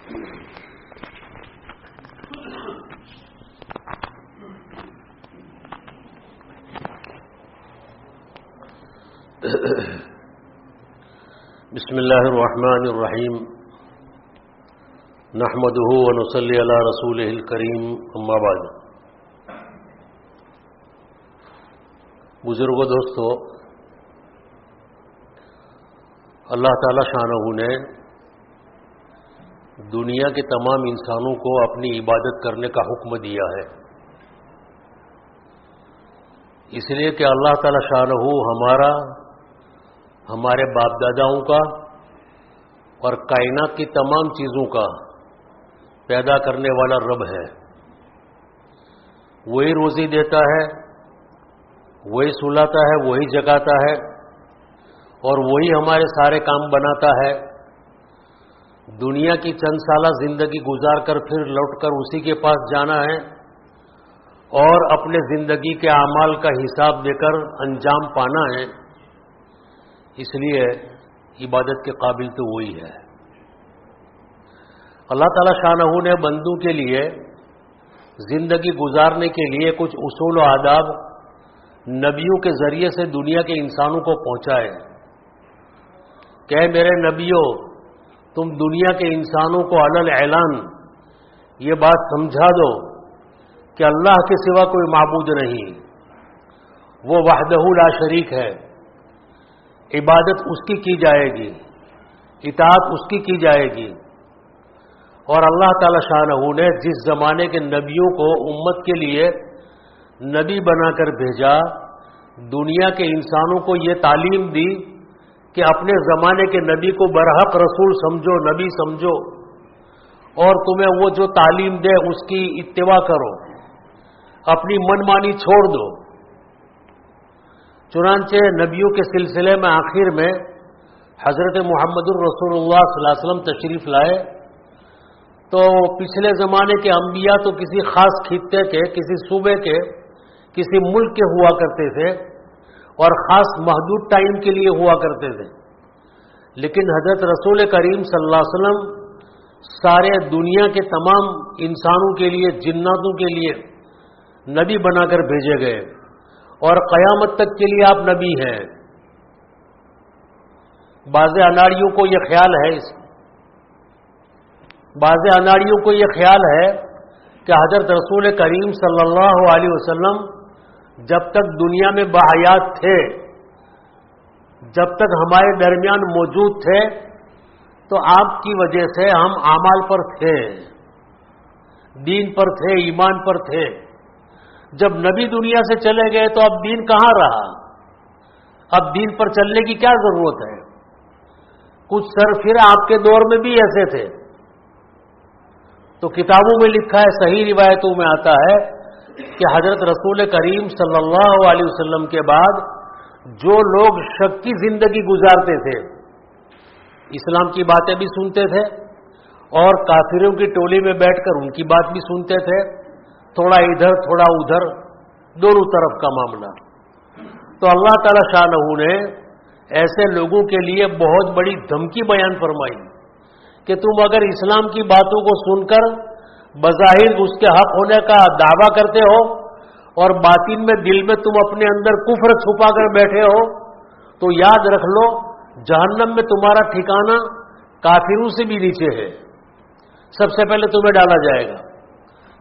بسم اللہ الرحمن الرحیم نحمدہ ونصلی علی رسولہ الکریم اما بعد. بزرگوں، دوستو، اللہ تعالی شانہ نے دنیا کے تمام انسانوں کو اپنی عبادت کرنے کا حکم دیا ہے، اس لیے کہ اللہ تعالی شانہ ہمارے باپ داداؤں کا اور کائنات کی تمام چیزوں کا پیدا کرنے والا رب ہے. وہی روزی دیتا ہے، وہی سلاتا ہے، وہی جگاتا ہے، اور وہی ہمارے سارے کام بناتا ہے. دنیا کی چند سالہ زندگی گزار کر پھر لوٹ کر اسی کے پاس جانا ہے اور اپنے زندگی کے اعمال کا حساب دے کر انجام پانا ہے. اس لیے عبادت کے قابل تو وہی ہے. اللہ تعالی شانہ نے بندوں کے لیے زندگی گزارنے کے لیے کچھ اصول و آداب نبیوں کے ذریعے سے دنیا کے انسانوں کو پہنچائے کہ اے میرے نبیوں، تم دنیا کے انسانوں کو علل اعلان یہ بات سمجھا دو کہ اللہ کے سوا کوئی معبود نہیں، وہ وحدہ لا شریک ہے، عبادت اس کی جائے گی، اطاعت اس کی جائے گی. اور اللہ تعالی شانہ نے جس زمانے کے نبیوں کو امت کے لیے نبی بنا کر بھیجا، دنیا کے انسانوں کو یہ تعلیم دی کہ اپنے زمانے کے نبی کو برحق رسول سمجھو، نبی سمجھو، اور تمہیں وہ جو تعلیم دے اس کی اتباع کرو، اپنی من مانی چھوڑ دو. چنانچہ نبیوں کے سلسلے میں آخر میں حضرت محمد الرسول اللہ صلی اللہ علیہ وسلم تشریف لائے تو پچھلے زمانے کے انبیاء تو کسی خاص خطے کے، کسی صوبے کے، کسی ملک کے ہوا کرتے تھے اور خاص محدود ٹائم کے لیے ہوا کرتے تھے، لیکن حضرت رسول کریم صلی اللہ علیہ وسلم سارے دنیا کے تمام انسانوں کے لیے، جناتوں کے لیے نبی بنا کر بھیجے گئے، اور قیامت تک کے لیے آپ نبی ہیں. بعض اناڑیوں کو یہ خیال ہے کہ حضرت رسول کریم صلی اللہ علیہ وسلم جب تک دنیا میں باحیات تھے، جب تک ہمارے درمیان موجود تھے، تو آپ کی وجہ سے ہم اعمال پر تھے، دین پر تھے، ایمان پر تھے. جب نبی دنیا سے چلے گئے تو اب دین کہاں رہا؟ اب دین پر چلنے کی کیا ضرورت ہے؟ کچھ سرفر آپ کے دور میں بھی ایسے تھے. تو کتابوں میں لکھا ہے، صحیح روایتوں میں آتا ہے کہ حضرت رسول کریم صلی اللہ علیہ وسلم کے بعد جو لوگ شک کی زندگی گزارتے تھے، اسلام کی باتیں بھی سنتے تھے اور کافروں کی ٹولی میں بیٹھ کر ان کی بات بھی سنتے تھے، تھوڑا ادھر تھوڑا ادھر، دونوں طرف کا معاملہ. تو اللہ تعالی شانہ نے ایسے لوگوں کے لیے بہت بڑی دھمکی بیان فرمائی کہ تم اگر اسلام کی باتوں کو سن کر بظاہر اس کے حق ہونے کا دعویٰ کرتے ہو اور باطن میں دل میں تم اپنے اندر کفر چھپا کر بیٹھے ہو، تو یاد رکھ لو جہنم میں تمہارا ٹھکانہ کافروں سے بھی نیچے ہے. سب سے پہلے تمہیں ڈالا جائے گا،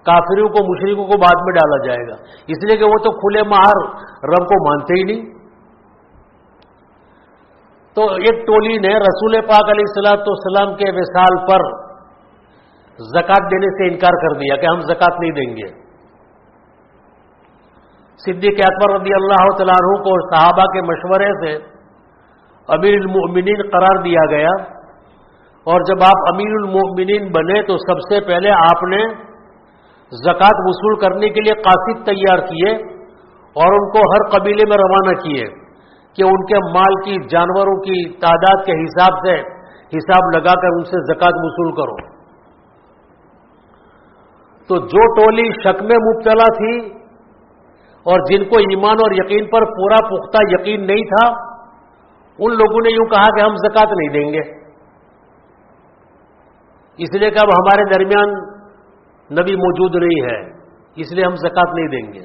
کافروں کو، مشرکوں کو بعد میں ڈالا جائے گا، اس لیے کہ وہ تو کھلے مہار رب کو مانتے ہی نہیں. تو ایک ٹولی نے رسول پاک علیہ الصلوۃ والسلام کے وصال پر زکوٰۃ دینے سے انکار کر دیا کہ ہم زکوٰۃ نہیں دیں گے. صدیق اکبر رضی اللہ تعالیٰ عنہ کو صحابہ کے مشورے سے امیر المؤمنین قرار دیا گیا، اور جب آپ امیر المؤمنین بنے تو سب سے پہلے آپ نے زکوٰۃ وصول کرنے کے لیے قاصد تیار کیے اور ان کو ہر قبیلے میں روانہ کیے کہ ان کے مال کی، جانوروں کی تعداد کے حساب سے حساب لگا کر ان سے زکوٰۃ وصول کرو. تو جو ٹولی شک میں مبتلا تھی اور جن کو ایمان اور یقین پر پورا پختہ یقین نہیں تھا، ان لوگوں نے یوں کہا کہ ہم زکوٰۃ نہیں دیں گے. اس لیے کہ اب ہمارے درمیان نبی موجود نہیں ہے، اس لیے ہم زکوٰۃ نہیں دیں گے۔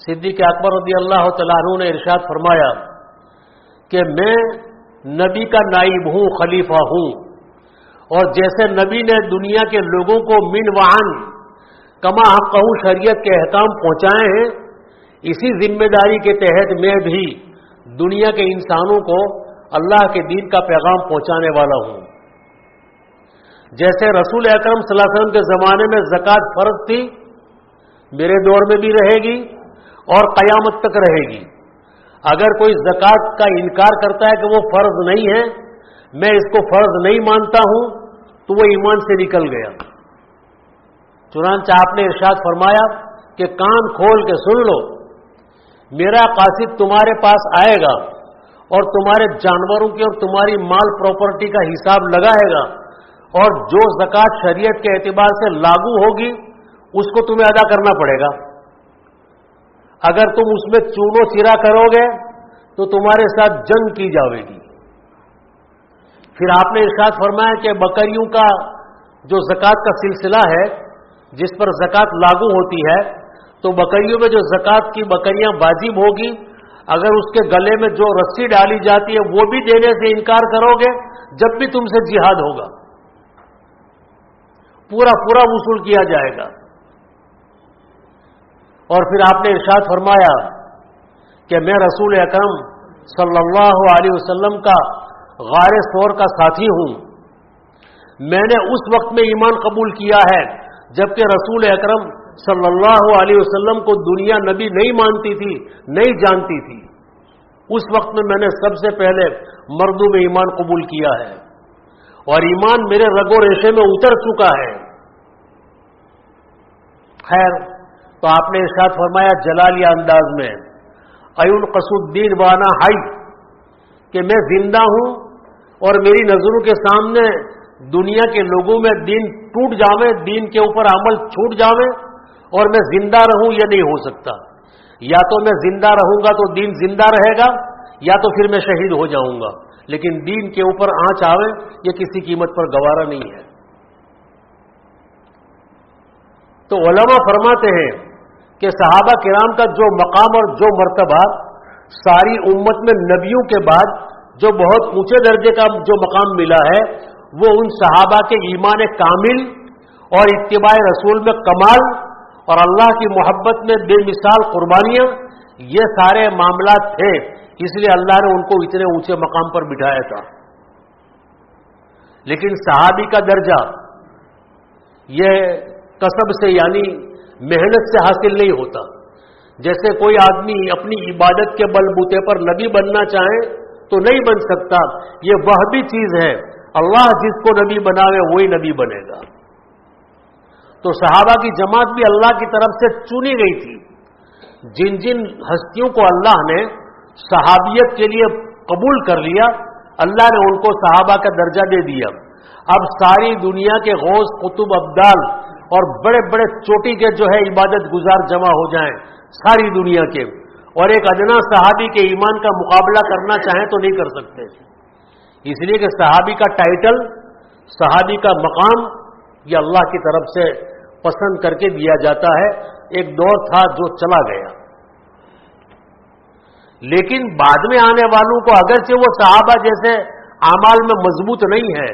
صدیق اکبر رضی اللہ تعالیٰ عنہ نے ارشاد فرمایا کہ میں نبی کا نائب ہوں، خلیفہ ہوں، اور جیسے نبی نے دنیا کے لوگوں کو من وعن کما حقہ شریعت کے احکام پہنچائے ہیں، اسی ذمہ داری کے تحت میں بھی دنیا کے انسانوں کو اللہ کے دین کا پیغام پہنچانے والا ہوں۔ جیسے رسول اکرم صلی اللہ علیہ وسلم کے زمانے میں زکوٰۃ فرض تھی، میرے دور میں بھی رہے گی اور قیامت تک رہے گی۔ اگر کوئی زکوٰۃ کا انکار کرتا ہے کہ وہ فرض نہیں ہے، میں اس کو فرض نہیں مانتا ہوں، تو وہ ایمان سے نکل گیا۔ چنانچہ آپ نے ارشاد فرمایا کہ کان کھول کے سن لو، میرا قاصد تمہارے پاس آئے گا اور تمہارے جانوروں کی اور تمہاری مال پراپرٹی کا حساب لگائے گا، اور جو زکوٰۃ شریعت کے اعتبار سے لاگو ہوگی اس کو تمہیں ادا کرنا پڑے گا۔ اگر تم اس میں چونو چرا کرو گے تو تمہارے ساتھ جنگ کی جائے گی۔ پھر آپ نے ارشاد فرمایا کہ بکریوں کا جو زکوٰۃ کا سلسلہ ہے، جس پر زکوٰۃ لاگو ہوتی ہے، تو بکریوں میں جو زکوٰۃ کی بکریاں واجب ہوگی، اگر اس کے گلے میں جو رسی ڈالی جاتی ہے وہ بھی دینے سے انکار کرو گے، جب بھی تم سے جہاد ہوگا پورا وصول کیا جائے گا۔ اور پھر آپ نے ارشاد فرمایا کہ میں رسول اکرم صلی اللہ علیہ وسلم کا غار ثور کا ساتھی ہوں۔ میں نے اس وقت میں ایمان قبول کیا ہے جبکہ رسول اکرم صلی اللہ علیہ وسلم کو دنیا نبی نہیں مانتی تھی، نہیں جانتی تھی۔ اس وقت میں نے سب سے پہلے مردوں میں ایمان قبول کیا ہے، اور ایمان میرے رگ و ریشے میں اتر چکا ہے۔ خیر، تو آپ نے ارشاد فرمایا جلالیہ انداز میں، ایون قصدین وانا حی، کہ میں زندہ ہوں اور میری نظروں کے سامنے دنیا کے لوگوں میں دین ٹوٹ جاوے، دین کے اوپر عمل چھوٹ جاوے، اور میں زندہ رہوں، یہ نہیں ہو سکتا۔ یا تو میں زندہ رہوں گا تو دین زندہ رہے گا، یا تو پھر میں شہید ہو جاؤں گا، لیکن دین کے اوپر آنچ آوے یہ کسی قیمت پر گوارا نہیں ہے۔ تو علماء فرماتے ہیں کہ صحابہ کرام کا جو مقام اور جو مرتبہ ساری امت میں نبیوں کے بعد جو بہت اونچے درجے کا جو مقام ملا ہے، وہ ان صحابہ کے ایمان کامل اور اتباع رسول میں کمال اور اللہ کی محبت میں بے مثال قربانیاں، یہ سارے معاملات تھے، اس لیے اللہ نے ان کو اتنے اونچے مقام پر بٹھایا تھا۔ لیکن صحابی کا درجہ یہ کسب سے یعنی محنت سے حاصل نہیں ہوتا۔ جیسے کوئی آدمی اپنی عبادت کے بل بوتے پر نبی بننا چاہے تو نہیں بن سکتا، یہ وہ بھی چیز ہے، اللہ جس کو نبی بناوے وہی نبی بنے گا۔ تو صحابہ کی جماعت بھی اللہ کی طرف سے چنی گئی تھی۔ جن جن ہستیوں کو اللہ نے صحابیت کے لیے قبول کر لیا، اللہ نے ان کو صحابہ کا درجہ دے دیا۔ اب ساری دنیا کے غوث، قطب، ابدال اور بڑے بڑے چوٹی کے جو ہے عبادت گزار جمع ہو جائیں ساری دنیا کے، اور ایک ادنا صحابی کے ایمان کا مقابلہ کرنا چاہیں تو نہیں کر سکتے، اس لیے کہ صحابی کا ٹائٹل، صحابی کا مقام یہ اللہ کی طرف سے پسند کر کے دیا جاتا ہے۔ ایک دور تھا جو چلا گیا، لیکن بعد میں آنے والوں کو اگرچہ وہ صحابہ جیسے اعمال میں مضبوط نہیں ہے،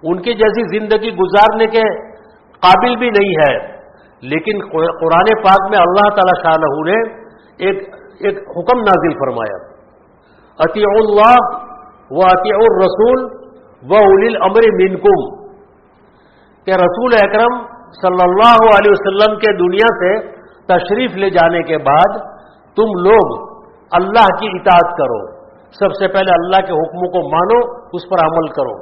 ان کی جیسی زندگی گزارنے کے قابل بھی نہیں ہے، لیکن قرآن پاک میں اللہ تعالی شاہ نے ایک حکم نازل فرمایا، اطیعوا اللہ و اطیعوا الرسول و اولی الامر منکم، کہ رسول اکرم صلی اللہ علیہ وسلم کے دنیا سے تشریف لے جانے کے بعد تم لوگ اللہ کی اطاعت کرو، سب سے پہلے اللہ کے حکموں کو مانو، اس پر عمل کرو،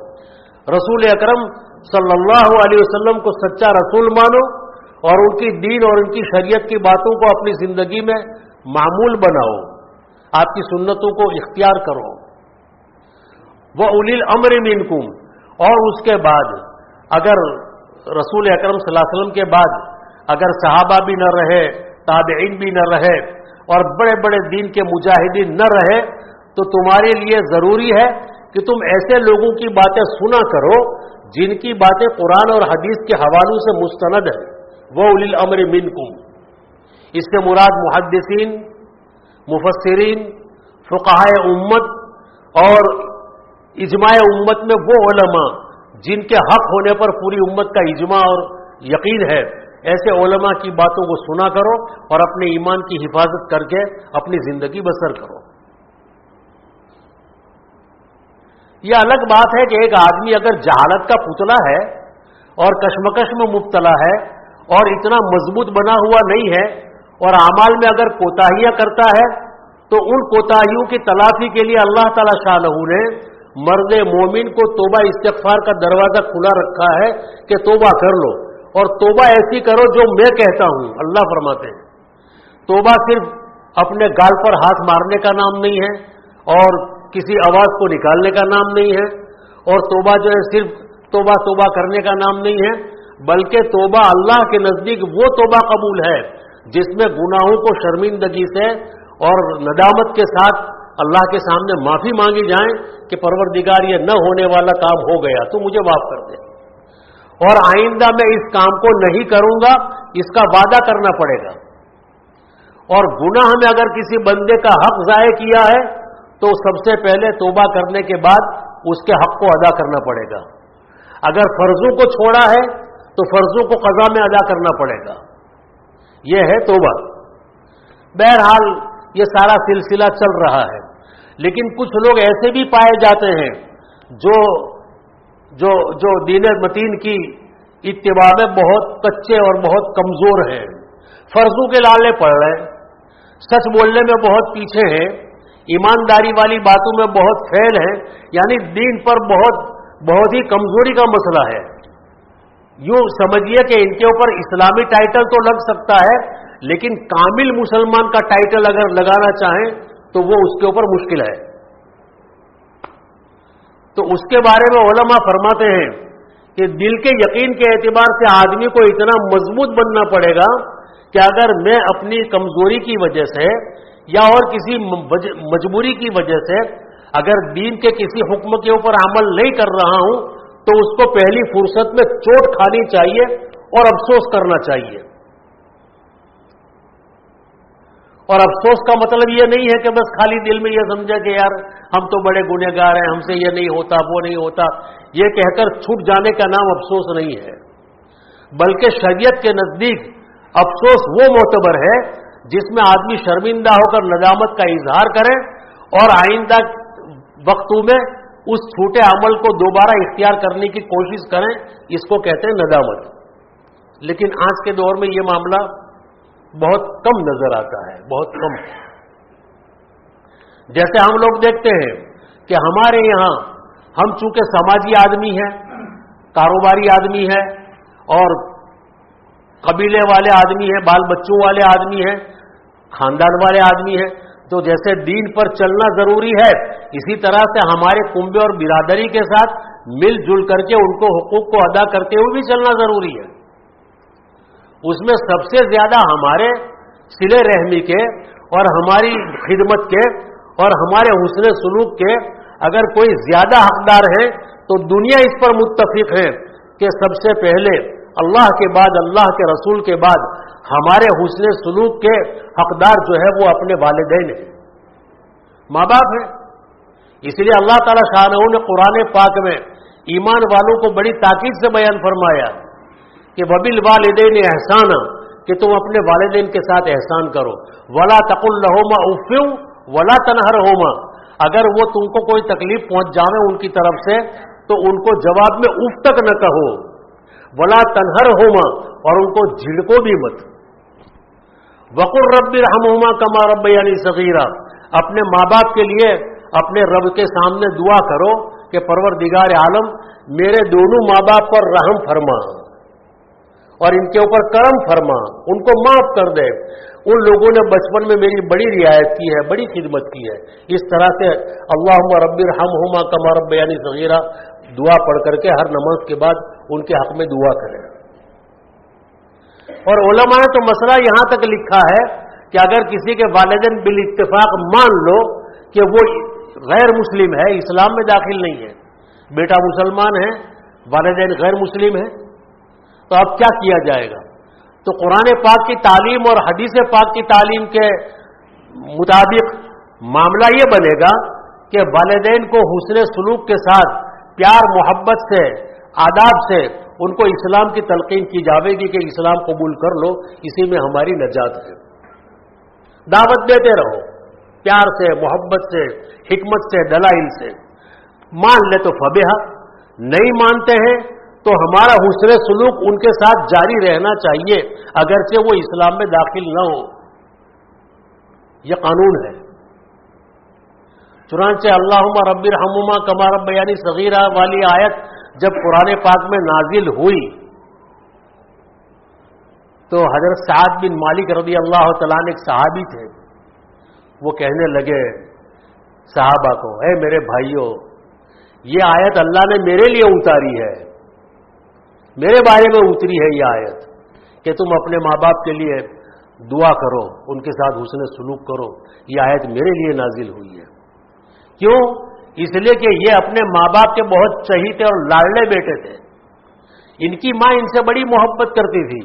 رسول اکرم صلی اللہ علیہ وسلم کو سچا رسول مانو، اور ان کی دین اور ان کی شریعت کی باتوں کو اپنی زندگی میں معمول بناؤ، آپ کی سنتوں کو اختیار کرو، وہ اولی الامر منکم، اور اس کے بعد اگر رسول اکرم صلی اللہ علیہ وسلم کے بعد اگر صحابہ بھی نہ رہے، تابعین بھی نہ رہے، اور بڑے بڑے دین کے مجاہدین نہ رہے، تو تمہارے لیے ضروری ہے کہ تم ایسے لوگوں کی باتیں سنا کرو جن کی باتیں قرآن اور حدیث کے حوالوں سے مستند ہیں، وہ اولی الامر منکم، اس سے مراد محدثین، مفسرین، فقہائے امت اور اجماع امت میں وہ علماء جن کے حق ہونے پر پوری امت کا اجماع اور یقین ہے، ایسے علماء کی باتوں کو سنا کرو اور اپنے ایمان کی حفاظت کر کے اپنی زندگی بسر کرو۔ یہ الگ بات ہے کہ ایک آدمی اگر جہالت کا پتلا ہے اور کشمکش میں مبتلا ہے اور اتنا مضبوط بنا ہوا نہیں ہے اور اعمال میں اگر کوتاہیاں کرتا ہے تو ان کوتاہیوں کی تلافی کے لیے اللہ تعالی شانہ نے مرد مومن کو توبہ استغفار کا دروازہ کھلا رکھا ہے کہ توبہ کر لو، اور توبہ ایسی کرو جو میں کہتا ہوں۔ اللہ فرماتے ہیں توبہ صرف اپنے گال پر ہاتھ مارنے کا نام نہیں ہے اور کسی آواز کو نکالنے کا نام نہیں ہے، اور توبہ جو ہے صرف توبہ توبہ کرنے کا نام نہیں ہے، بلکہ توبہ اللہ کے نزدیک وہ توبہ قبول ہے جس میں گناہوں کو شرمندگی سے اور ندامت کے ساتھ اللہ کے سامنے معافی مانگی جائیں کہ پروردگار یہ نہ ہونے والا کام ہو گیا تو مجھے معاف کر دے، اور آئندہ میں اس کام کو نہیں کروں گا، اس کا وعدہ کرنا پڑے گا۔ اور گناہ میں اگر کسی بندے کا حق ضائع کیا ہے تو سب سے پہلے توبہ کرنے کے بعد اس کے حق کو ادا کرنا پڑے گا۔ اگر فرضوں کو چھوڑا ہے تو فرضوں کو قضا میں ادا کرنا پڑے گا، یہ ہے توبہ۔ بہرحال یہ سارا سلسلہ چل رہا ہے، لیکن کچھ لوگ ایسے بھی پائے جاتے ہیں جو دین متین کی اتباع میں بہت کچے اور بہت کمزور ہیں، فرضوں کے لالے پڑ رہے ہیں، سچ بولنے میں بہت پیچھے ہیں، ایمانداری والی باتوں میں بہت فیل ہیں، یعنی دین پر بہت ہی کمزوری کا مسئلہ ہے۔ یوں سمجھیے کہ ان کے اوپر اسلامی ٹائٹل تو لگ سکتا ہے، لیکن کامل مسلمان کا ٹائٹل اگر لگانا چاہیں تو وہ اس کے اوپر مشکل ہے۔ تو اس کے بارے میں علماء فرماتے ہیں کہ دل کے یقین کے اعتبار سے آدمی کو اتنا مضبوط بننا پڑے گا کہ اگر میں اپنی کمزوری کی وجہ سے یا اور کسی مجبوری کی وجہ سے اگر دین کے کسی حکم کے اوپر عمل نہیں کر رہا ہوں تو اس کو پہلی فرصت میں چوٹ کھانی چاہیے اور افسوس کرنا چاہیے۔ اور افسوس کا مطلب یہ نہیں ہے کہ بس خالی دل میں یہ سمجھا کہ یار ہم تو بڑے گنہگار ہیں، ہم سے یہ نہیں ہوتا وہ نہیں ہوتا، یہ کہہ کر چھوٹ جانے کا نام افسوس نہیں ہے، بلکہ شریعت کے نزدیک افسوس وہ معتبر ہے جس میں آدمی شرمندہ ہو کر ندامت کا اظہار کرے اور آئندہ وقتوں میں اس چھوٹے عمل کو دوبارہ اختیار کرنے کی کوشش کریں، اس کو کہتے ہیں ندامت۔ لیکن آج کے دور میں یہ معاملہ بہت کم نظر آتا ہے، بہت کم۔ جیسے ہم لوگ دیکھتے ہیں کہ ہمارے یہاں ہم چونکہ سماجی آدمی ہیں، کاروباری آدمی ہیں اور قبیلے والے آدمی ہیں، بال بچوں والے آدمی ہیں، خاندان والے آدمی ہیں، تو جیسے دین پر چلنا ضروری ہے اسی طرح سے ہمارے کنبے اور برادری کے ساتھ مل جل کر کے ان کو حقوق کو ادا کرتے ہوئے بھی چلنا ضروری ہے۔ اس میں سب سے زیادہ ہمارے صلہ رحمی کے اور ہماری خدمت کے اور ہمارے حسن سلوک کے اگر کوئی زیادہ حقدار ہے تو دنیا اس پر متفق ہے کہ سب سے پہلے اللہ کے بعد، اللہ کے رسول کے بعد ہمارے حسن سلوک کے حقدار جو ہے وہ اپنے والدین ہیں، ماں باپ ہیں۔ اس لیے اللہ تعالی شانہ نے قرآن پاک میں ایمان والوں کو بڑی تاکید سے بیان فرمایا کہ وَبِالْوَالِدَيْنِ احسانا، کہ تم اپنے والدین کے ساتھ احسان کرو، وَلَا تَقُلْ لَهُمَا اُفٍّ وَلَا تَنْهَرْهُمَا، اگر وہ تم کو کوئی تکلیف پہنچ جاوے ان کی طرف سے تو ان کو جواب میں اف تک نہ کہو، وَلَا تَنْهَرْهُمَا، اور ان کو جھڑکو بھی مت، وَقُلْ رَبِّ ارْحَمْهُمَا كَمَا رَبَّيَانِي صَغِيرًا، اپنے ماں باپ کے لیے اپنے رب کے سامنے دعا کرو کہ پروردگار عالم میرے دونوں ماں باپ پر رحم فرما اور ان کے اوپر کرم فرما، ان کو معاف کر دے، ان لوگوں نے بچپن میں میری بڑی رعایت کی ہے، بڑی خدمت کی ہے۔ اس طرح سے اللہم رب ارحمہما کما ربیانی صغیرا دعا پڑھ کر کے ہر نماز کے بعد ان کے حق میں دعا کریں۔ اور علماء نے تو مسئلہ یہاں تک لکھا ہے کہ اگر کسی کے والدین بالاتفاق مان لو کہ وہ غیر مسلم ہے، اسلام میں داخل نہیں ہے، بیٹا مسلمان ہے، والدین غیر مسلم ہیں، تو اب کیا کیا جائے گا؟ تو قرآن پاک کی تعلیم اور حدیث پاک کی تعلیم کے مطابق معاملہ یہ بنے گا کہ والدین کو حسن سلوک کے ساتھ پیار محبت سے آداب سے ان کو اسلام کی تلقین کی جاوے گی کہ اسلام قبول کر لو، اسی میں ہماری نجات ہے۔ دعوت دیتے رہو پیار سے محبت سے حکمت سے دلائل سے، مان لے تو فبیہا، نہیں مانتے ہیں تو ہمارا حسن سلوک ان کے ساتھ جاری رہنا چاہیے اگرچہ وہ اسلام میں داخل نہ ہو، یہ قانون ہے۔ چنانچہ اللہم رب ارحمہما کما ربیانی صغیرہ والی آیت جب قرآن پاک میں نازل ہوئی تو حضرت سعد بن مالک رضی اللہ تعالیٰ عنہ ایک صحابی تھے، وہ کہنے لگے صحابہ کو، اے میرے بھائیوں، یہ آیت اللہ نے میرے لیے اتاری ہے، میرے بارے میں اتری ہے یہ آیت کہ تم اپنے ماں باپ کے لیے دعا کرو، ان کے ساتھ حسن سلوک کرو، یہ آیت میرے لیے نازل ہوئی ہے۔ کیوں؟ اس لیے کہ یہ اپنے ماں باپ کے بہت چہیتے اور لاڈلے بیٹے تھے، ان کی ماں ان سے بڑی محبت کرتی تھی،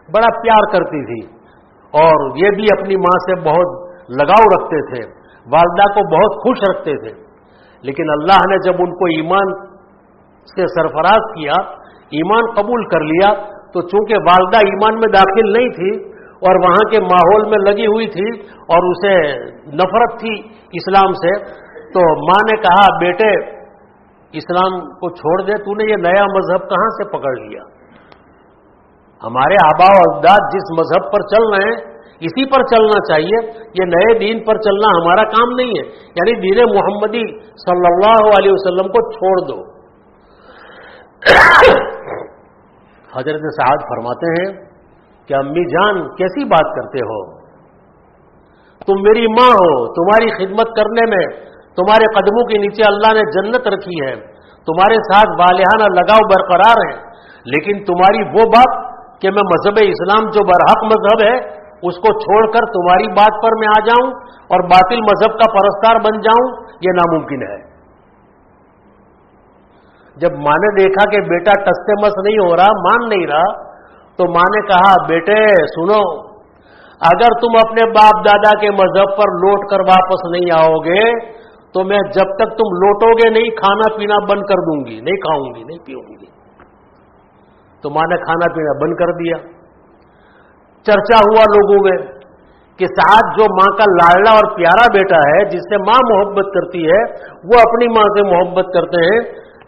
بڑا پیار کرتی تھی، اور یہ بھی اپنی ماں سے بہت لگاؤ رکھتے تھے، والدہ کو بہت خوش رکھتے تھے۔ لیکن اللہ نے جب ان کو ایمان سے سرفراز کیا، ایمان قبول کر لیا، تو چونکہ والدہ ایمان میں داخل نہیں تھی اور وہاں کے ماحول میں لگی ہوئی تھی اور اسے نفرت تھی اسلام سے، تو ماں نے کہا بیٹے اسلام کو چھوڑ دے، تو نے یہ نیا مذہب کہاں سے پکڑ لیا؟ ہمارے آباء و اجداد جس مذہب پر چل رہے ہیں اسی پر چلنا چاہیے، یہ نئے دین پر چلنا ہمارا کام نہیں ہے، یعنی دین محمدی صلی اللہ علیہ وسلم کو چھوڑ دو۔ حضرت سعد فرماتے ہیں کہ امی جان کیسی بات کرتے ہو، تم میری ماں ہو، تمہاری خدمت کرنے میں تمہارے قدموں کے نیچے اللہ نے جنت رکھی ہے، تمہارے ساتھ والہانہ لگاؤ برقرار ہے، لیکن تمہاری وہ بات کہ میں مذہب اسلام جو برحق مذہب ہے اس کو چھوڑ کر تمہاری بات پر میں آ جاؤں اور باطل مذہب کا پرستار بن جاؤں، یہ ناممکن ہے۔ جب ماں نے دیکھا کہ بیٹا ٹس سے مس نہیں ہو رہا، مان نہیں رہا، تو ماں نے کہا بیٹے سنو، اگر تم اپنے باپ دادا کے مذہب پر لوٹ کر واپس نہیں آؤ گے تو میں جب تک تم لوٹو گے نہیں کھانا پینا بند کر دوں گی، نہیں کھاؤں گی نہیں پیوں گی۔ تو ماں نے کھانا پینا بند کر دیا۔ چرچا ہوا لوگوں میں کہ سعد جو ماں کا لاڈلا اور پیارا بیٹا ہے، جس سے ماں محبت کرتی ہے، وہ اپنی ماں سے محبت کرتے ہیں،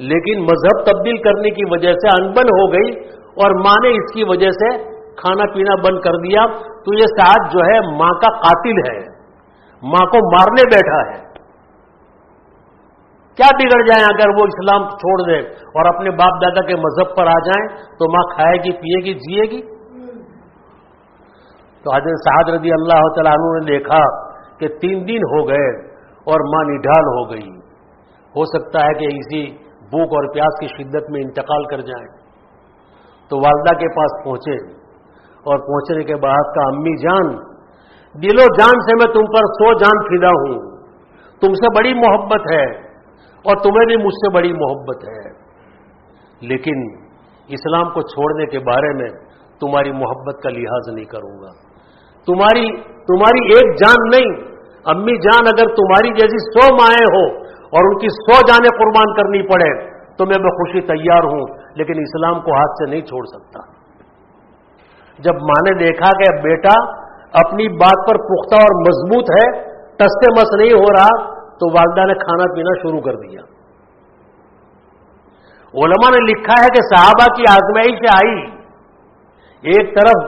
لیکن مذہب تبدیل کرنے کی وجہ سے انبن ہو گئی اور ماں نے اس کی وجہ سے کھانا پینا بند کر دیا، تو یہ سعد جو ہے ماں کا قاتل ہے، ماں کو مارنے بیٹھا ہے۔ کیا بگڑ جائیں اگر وہ اسلام چھوڑ دے اور اپنے باپ دادا کے مذہب پر آ جائیں تو ماں کھائے گی پیے گی جیے گی؟ تو حضرت سعد رضی اللہ تعالیٰ عنہ نے دیکھا کہ 3 دن ہو گئے اور ماں نڈھال ہو گئی، ہو سکتا ہے کہ اسی بھوک اور پیاس کی شدت میں انتقال کر جائیں۔ تو والدہ کے پاس پہنچے اور پہنچنے کے بعد کہا امی جان، دل و جان سے میں تم پر 100 جان فدا ہوں، تم سے بڑی محبت ہے اور تمہیں بھی مجھ سے بڑی محبت ہے، لیکن اسلام کو چھوڑنے کے بارے میں تمہاری محبت کا لحاظ نہیں کروں گا۔ تمہاری ایک جان نہیں امی جان، اگر تمہاری جیسی 100 مائیں ہو اور ان کی 100 جانیں قربان کرنی پڑے تو میں بخوشی تیار ہوں، لیکن اسلام کو ہاتھ سے نہیں چھوڑ سکتا۔ جب ماں نے دیکھا کہ بیٹا اپنی بات پر پختہ اور مضبوط ہے، ٹس سے مس نہیں ہو رہا، تو والدہ نے کھانا پینا شروع کر دیا۔ علماء نے لکھا ہے کہ صحابہ کی آزمائش آئی، ایک طرف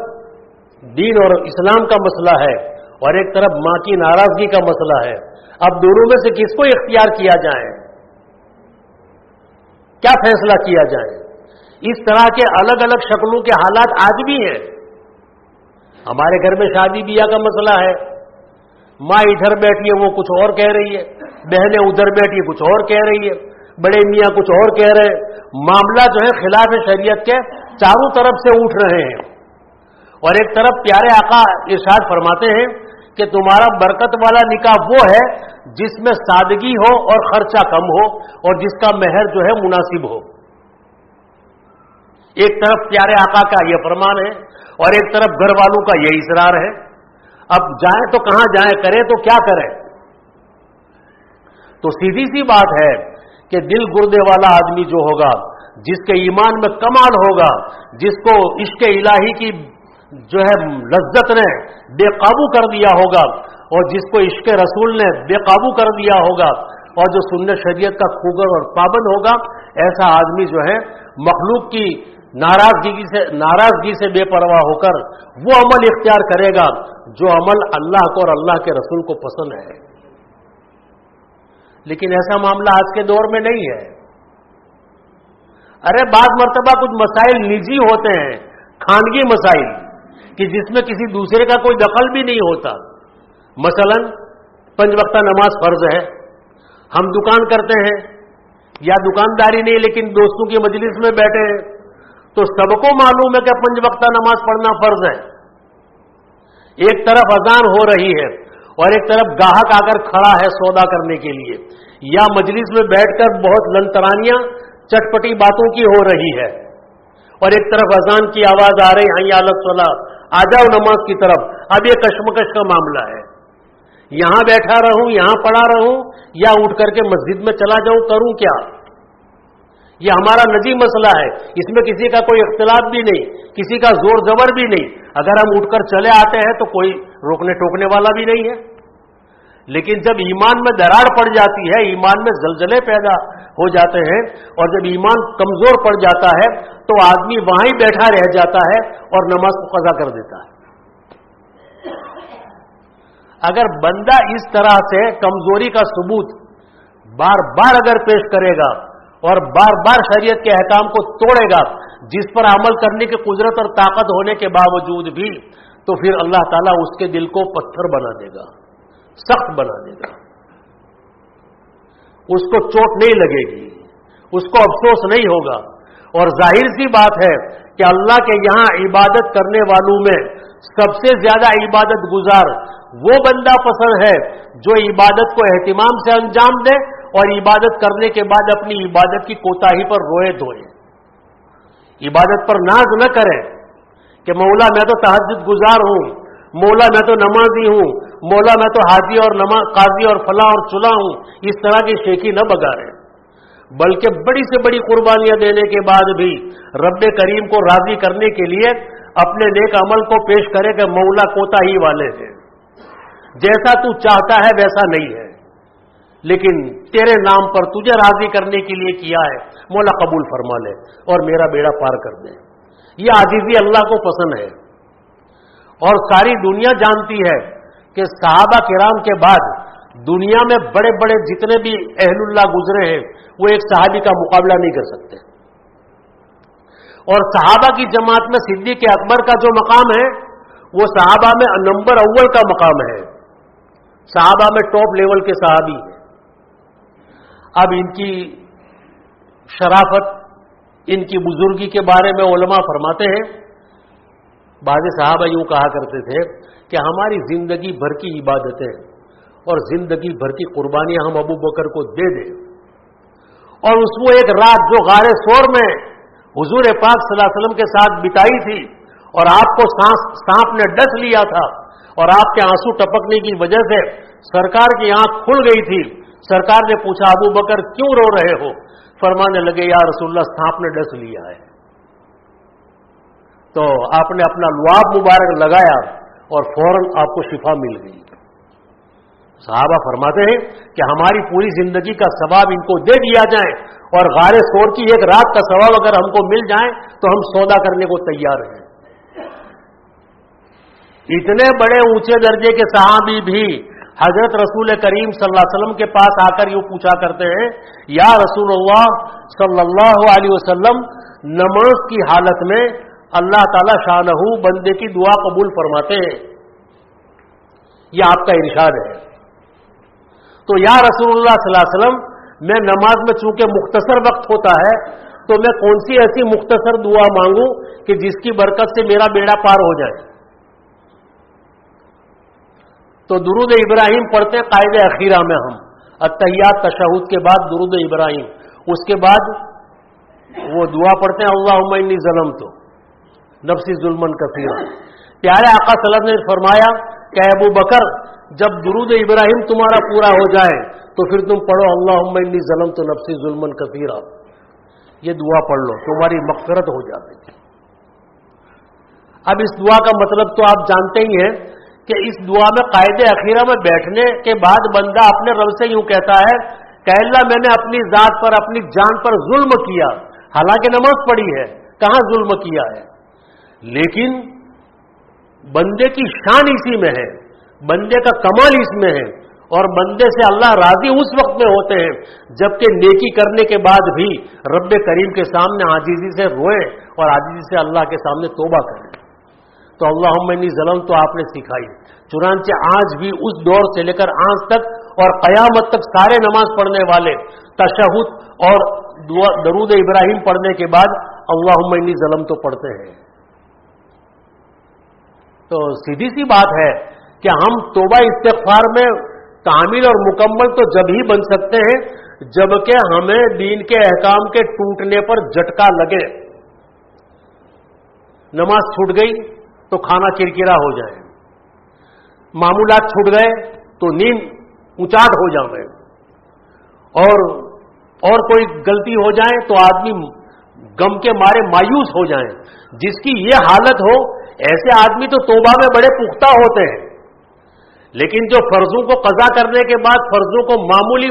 دین اور اسلام کا مسئلہ ہے اور ایک طرف ماں کی ناراضگی کا مسئلہ ہے، اب دونوں میں سے کس کو اختیار کیا جائے، کیا فیصلہ کیا جائے؟ اس طرح کے الگ الگ شکلوں کے حالات آج بھی ہیں۔ ہمارے گھر میں شادی بیاہ کا مسئلہ ہے، ماں ادھر بیٹھی ہے وہ کچھ اور کہہ رہی ہے، بہنیں ادھر بیٹھی کچھ اور کہہ رہی ہے، بڑے میاں کچھ اور کہہ رہے ہیں، معاملہ جو ہے خلاف شریعت کے چاروں طرف سے اٹھ رہے ہیں۔ اور ایک طرف پیارے آقا ارشاد فرماتے ہیں کہ تمہارا برکت والا نکاح وہ ہے جس میں سادگی ہو اور خرچہ کم ہو اور جس کا مہر جو ہے مناسب ہو۔ ایک طرف پیارے آقا کا یہ فرمان ہے اور ایک طرف گھر والوں کا یہ اصرار ہے. اب جائیں تو کہاں جائیں, کریں تو کیا کریں؟ تو سیدھی سی بات ہے کہ دل گردے والا آدمی جو ہوگا, جس کے ایمان میں کمال ہوگا, جس کو عشق الہی کی جو ہے لذت نے بے قابو کر دیا ہوگا, اور جس کو عشق رسول نے بے قابو کر دیا ہوگا, اور جو سنت شریعت کا خوگر اور پابند ہوگا, ایسا آدمی جو ہے مخلوق کی ناراضگی سے بے پرواہ ہو کر وہ عمل اختیار کرے گا جو عمل اللہ کو اور اللہ کے رسول کو پسند ہے. لیکن ایسا معاملہ آج کے دور میں نہیں ہے. ارے بعض مرتبہ کچھ مسائل نجی ہوتے ہیں, خانگی مسائل, کہ جس میں کسی دوسرے کا کوئی دخل بھی نہیں ہوتا. مثلا 5 وقتہ نماز فرض ہے, ہم دکان کرتے ہیں یا دکانداری نہیں لیکن دوستوں کی مجلس میں بیٹھے ہیں, تو سب کو معلوم ہے کہ 5 وقتہ نماز پڑھنا فرض ہے. ایک طرف اذان ہو رہی ہے اور ایک طرف گاہک آ کر کھڑا ہے سودا کرنے کے لیے, یا مجلس میں بیٹھ کر بہت لنترانیاں چٹپٹی باتوں کی ہو رہی ہے, اور ایک طرف اذان کی آواز آ رہی, حی علی الصلاۃ, آ جاؤ نماز کی طرف. اب یہ کشمکش کا معاملہ ہے. یہاں بیٹھا رہوں, یہاں پڑھا رہوں, یا اٹھ کر کے مسجد میں چلا جاؤں, کروں کیا؟ یہ ہمارا نجی مسئلہ ہے, اس میں کسی کا کوئی اختلاف بھی نہیں, کسی کا زور زبر بھی نہیں. اگر ہم اٹھ کر چلے آتے ہیں تو کوئی روکنے ٹوکنے والا بھی نہیں ہے. لیکن جب ایمان میں دراڑ پڑ جاتی ہے, ایمان میں زلزلے پیدا ہو جاتے ہیں, اور جب ایمان کمزور پڑ جاتا ہے تو آدمی وہاں ہی بیٹھا رہ جاتا ہے اور نماز کو قضا کر دیتا ہے. اگر بندہ اس طرح سے کمزوری کا ثبوت بار بار اگر پیش کرے گا اور بار بار شریعت کے احکام کو توڑے گا, جس پر عمل کرنے کی قدرت اور طاقت ہونے کے باوجود بھی, تو پھر اللہ تعالیٰ اس کے دل کو پتھر بنا دے گا, سخت بنا دے گا. اس کو چوٹ نہیں لگے گی, اس کو افسوس نہیں ہوگا. اور ظاہر سی بات ہے کہ اللہ کے یہاں عبادت کرنے والوں میں سب سے زیادہ عبادت گزار وہ بندہ پسند ہے جو عبادت کو اہتمام سے انجام دے اور عبادت کرنے کے بعد اپنی عبادت کی کوتاہی پر روئے دھوئے. عبادت پر ناز نہ کرے کہ مولا میں تو تہجد گزار ہوں, مولا میں تو نمازی ہوں, مولا میں تو حاجی اور قاضی اور فلاں اور چلا ہوں. اس طرح کی شیخی نہ بگاڑے, بلکہ بڑی سے بڑی قربانیاں دینے کے بعد بھی رب کریم کو راضی کرنے کے لیے اپنے نیک عمل کو پیش کرے کہ مولا کوتاہی والے ہیں, جیسا تو چاہتا ہے ویسا نہیں ہے, لیکن تیرے نام پر تجھے راضی کرنے کے لیے کیا ہے, مولا قبول فرما لے اور میرا بیڑا پار کر دے. یہ عاجزی اللہ کو پسند ہے. اور ساری دنیا جانتی ہے کہ صحابہ کرام کے بعد دنیا میں بڑے بڑے جتنے بھی اہل اللہ گزرے ہیں وہ ایک صحابی کا مقابلہ نہیں کر سکتے. اور صحابہ کی جماعت میں صدیق اکبر کا جو مقام ہے وہ صحابہ میں نمبر اول کا مقام ہے, صحابہ میں ٹاپ لیول کے صحابی ہیں. اب ان کی شرافت, ان کی بزرگی کے بارے میں علماء فرماتے ہیں, بعض صحابہ یوں کہا کرتے تھے کہ ہماری زندگی بھر کی عبادتیں اور زندگی بھر کی قربانیاں ہم ابو بکر کو دے دیں, اور اس وہ ایک رات جو غار ثور میں حضور پاک صلی اللہ علیہ وسلم کے ساتھ بتائی تھی اور آپ کو سانپ نے ڈس لیا تھا اور آپ کے آنسو ٹپکنے کی وجہ سے سرکار کی آنکھ کھل گئی تھی. سرکار نے پوچھا ابو بکر کیوں رو رہے ہو؟ فرمانے لگے یا رسول اللہ سانپ نے ڈس لیا ہے. تو آپ نے اپنا لعاب مبارک لگایا اور فوراً آپ کو شفا مل گئی. صحابہ فرماتے ہیں کہ ہماری پوری زندگی کا ثواب ان کو دے دیا جائے اور غار ثور کی ایک رات کا ثواب اگر ہم کو مل جائے تو ہم سودا کرنے کو تیار ہیں. اتنے بڑے اونچے درجے کے صحابی بھی حضرت رسول کریم صلی اللہ علیہ وسلم کے پاس آ کر یوں پوچھا کرتے ہیں یا رسول اللہ صلی اللہ علیہ وسلم, نماز کی حالت میں اللہ تعالی شانہ بندے کی دعا قبول فرماتے ہیں, یہ آپ کا ارشاد ہے. تو یا رسول اللہ صلی اللہ علیہ وسلم, میں نماز میں چونکہ مختصر وقت ہوتا ہے تو میں کون سی ایسی مختصر دعا مانگوں کہ جس کی برکت سے میرا بیڑا پار ہو جائے؟ تو درود ابراہیم پڑھتے قائد اخیرہ میں ہم, التحیات تشہد کے بعد درود ابراہیم, اس کے بعد وہ دعا پڑھتے ہیں اللہم انی ظلمت نفسی ظلمن کثیرا. پیارے آقا صلی اللہ علیہ وسلم نے فرمایا کہ ابو بکر جب درود ابراہیم تمہارا پورا ہو جائے تو پھر تم پڑھو اللہم انی ظلمت نفسی ظلمن کثیرا. یہ دعا پڑھ لو تمہاری مغفرت ہو جاتی ہے. اب اس دعا کا مطلب تو آپ جانتے ہی ہیں کہ اس دعا میں قاعدے اخیرہ میں بیٹھنے کے بعد بندہ اپنے رب سے یوں کہتا ہے کہ اللہ میں نے اپنی ذات پر اپنی جان پر ظلم کیا. حالانکہ نماز پڑھی ہے, کہاں ظلم کیا ہے, لیکن بندے کی شان اسی میں ہے, بندے کا کمال اس میں ہے, اور بندے سے اللہ راضی اس وقت میں ہوتے ہیں جبکہ نیکی کرنے کے بعد بھی رب کریم کے سامنے عاجزی سے روئے اور عاجزی سے اللہ کے سامنے توبہ کریں. تو اللہم انی ظلمت تو آپ نے سکھائی. چنانچہ آج بھی اس دور سے لے کر آج تک اور قیامت تک سارے نماز پڑھنے والے تشہد اور درود ابراہیم پڑھنے کے بعد اللہم انی ظلمت تو پڑھتے ہیں. تو سیدھی سی بات ہے کہ ہم توبہ استغفار میں کامل اور مکمل تو جب ہی بن سکتے ہیں جبکہ ہمیں دین کے احکام کے ٹوٹنے پر جھٹکا لگے. نماز چھوٹ گئی تو کھانا کرکرا ہو جائے, معمولات چھوٹ گئے تو نیند اونچاٹ ہو جائے, اور کوئی غلطی ہو جائے تو آدمی غم کے مارے مایوس ہو جائیں. جس کی یہ حالت ہو ایسے آدمی تو توبہ میں بڑے پختہ ہوتے ہیں, لیکن جو فرضوں کو قضا کرنے کے بعد فرضوں کو معمولی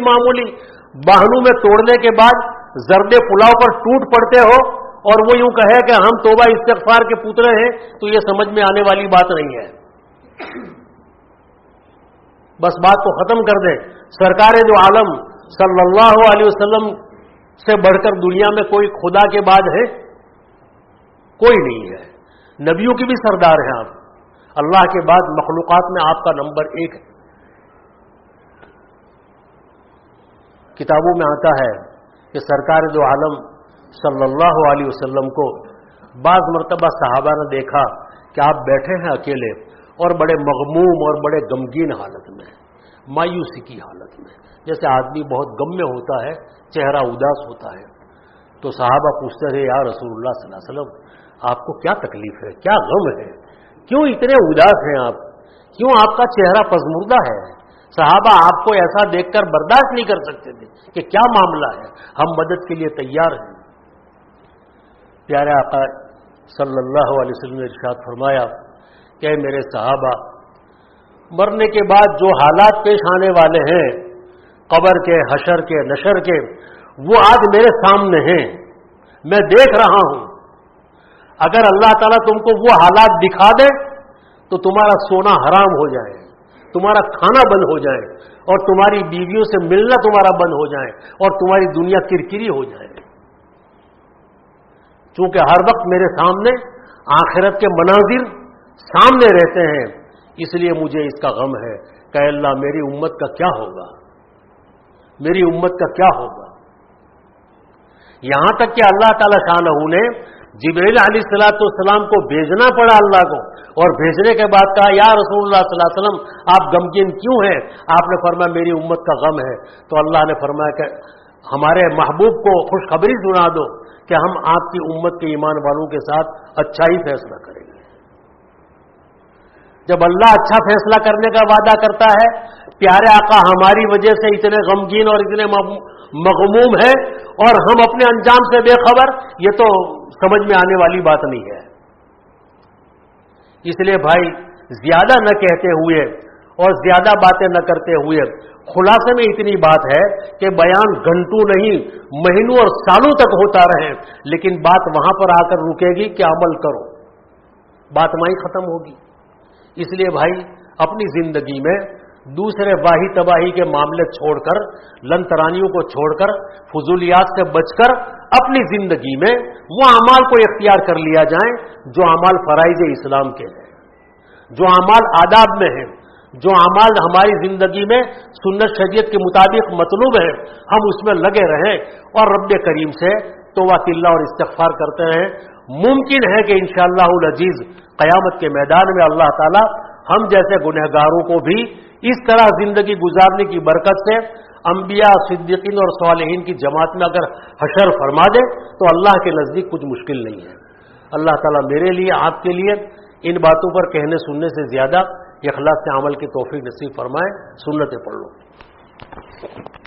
بہنوں میں توڑنے کے بعد زرد پلاؤ پر ٹوٹ پڑتے ہو اور وہ یوں کہے کہ ہم توبہ استغفار کے پتلے ہیں, تو یہ سمجھ میں آنے والی بات نہیں ہے. بس بات کو ختم کر دیں. سرکار دو عالم صلی اللہ علیہ وسلم سے بڑھ کر دنیا میں کوئی خدا کے بعد ہے؟ کوئی نہیں ہے. نبیوں کی بھی سردار ہیں آپ. اللہ کے بعد مخلوقات میں آپ کا نمبر 1 ہے. کتابوں میں آتا ہے کہ سرکار دو عالم صلی اللہ علیہ وسلم کو بعض مرتبہ صحابہ نے دیکھا کہ آپ بیٹھے ہیں اکیلے اور بڑے مغموم اور بڑے غمگین حالت میں, مایوسی کی حالت میں, جیسے آدمی بہت غم میں ہوتا ہے, چہرہ اداس ہوتا ہے. تو صحابہ پوچھتے تھے یا رسول اللہ صلی اللہ علیہ وسلم آپ کو کیا تکلیف ہے, کیا غم ہے, کیوں اتنے اداس ہیں آپ, کیوں آپ کا چہرہ پژمردہ ہے؟ صحابہ آپ کو ایسا دیکھ کر برداشت نہیں کر سکتے تھے کہ کیا معاملہ ہے, ہم مدد کے لیے تیار ہیں. پیارے آقا صلی اللہ علیہ وسلم نے ارشاد فرمایا کہ میرے صحابہ, مرنے کے بعد جو حالات پیش آنے والے ہیں قبر کے, حشر کے, نشر کے, وہ آج میرے سامنے ہیں, میں دیکھ رہا ہوں. اگر اللہ تعالیٰ تم کو وہ حالات دکھا دے تو تمہارا سونا حرام ہو جائے, تمہارا کھانا بند ہو جائے, اور تمہاری بیویوں سے ملنا تمہارا بند ہو جائے, اور تمہاری دنیا کرکری ہو جائے. چونکہ ہر وقت میرے سامنے آخرت کے مناظر سامنے رہتے ہیں, اس لیے مجھے اس کا غم ہے کہ اللہ میری امت کا کیا ہوگا, میری امت کا کیا ہوگا. یہاں تک کہ اللہ تعالی شانہ نے جبریل علیہ الصلوۃ والسلام کو بھیجنا پڑا اللہ کو, اور بھیجنے کے بعد کہا یا رسول اللہ صلی اللہ علیہ وسلم آپ غمگین کیوں ہیں؟ آپ نے فرمایا میری امت کا غم ہے. تو اللہ نے فرمایا کہ ہمارے محبوب کو خوشخبری سنا دو کہ ہم آپ کی امت کے ایمان والوں کے ساتھ اچھا ہی فیصلہ کریں گے. جب اللہ اچھا فیصلہ کرنے کا وعدہ کرتا ہے, پیارے آقا ہماری وجہ سے اتنے غمگین اور اتنے مغموم ہیں اور ہم اپنے انجام سے بے خبر, یہ تو سمجھ میں آنے والی بات نہیں ہے. اس لیے بھائی زیادہ نہ کہتے ہوئے اور زیادہ باتیں نہ کرتے ہوئے خلاصے میں اتنی بات ہے کہ بیان گھنٹوں نہیں مہینوں اور سالوں تک ہوتا رہے, لیکن بات وہاں پر آ کر رکے گی کہ عمل کرو, بات وہیں ختم ہوگی. اس لیے بھائی اپنی زندگی میں دوسرے واہی تباہی کے معاملے چھوڑ کر, لنترانیوں کو چھوڑ کر, فضولیات سے بچ کر اپنی زندگی میں وہ اعمال کو اختیار کر لیا جائیں جو اعمال فرائض اسلام کے ہیں, جو اعمال آداب میں ہیں, جو اعمال ہماری زندگی میں سنت شریعت کے مطابق مطلوب ہیں, ہم اس میں لگے رہیں اور رب کریم سے توبہ اللہ اور استغفار کرتے رہیں. ممکن ہے کہ انشاءاللہ العزیز قیامت کے میدان میں اللہ تعالی ہم جیسے گنہگاروں کو بھی اس طرح زندگی گزارنے کی برکت سے انبیاء صدیقین اور صالحین کی جماعت میں اگر حشر فرما دے تو اللہ کے نزدیک کچھ مشکل نہیں ہے. اللہ تعالیٰ میرے لیے آپ کے لیے ان باتوں پر کہنے سننے سے زیادہ اخلاص سے عمل کی توفیق نصیب فرمائے. سنتیں پڑھ لو.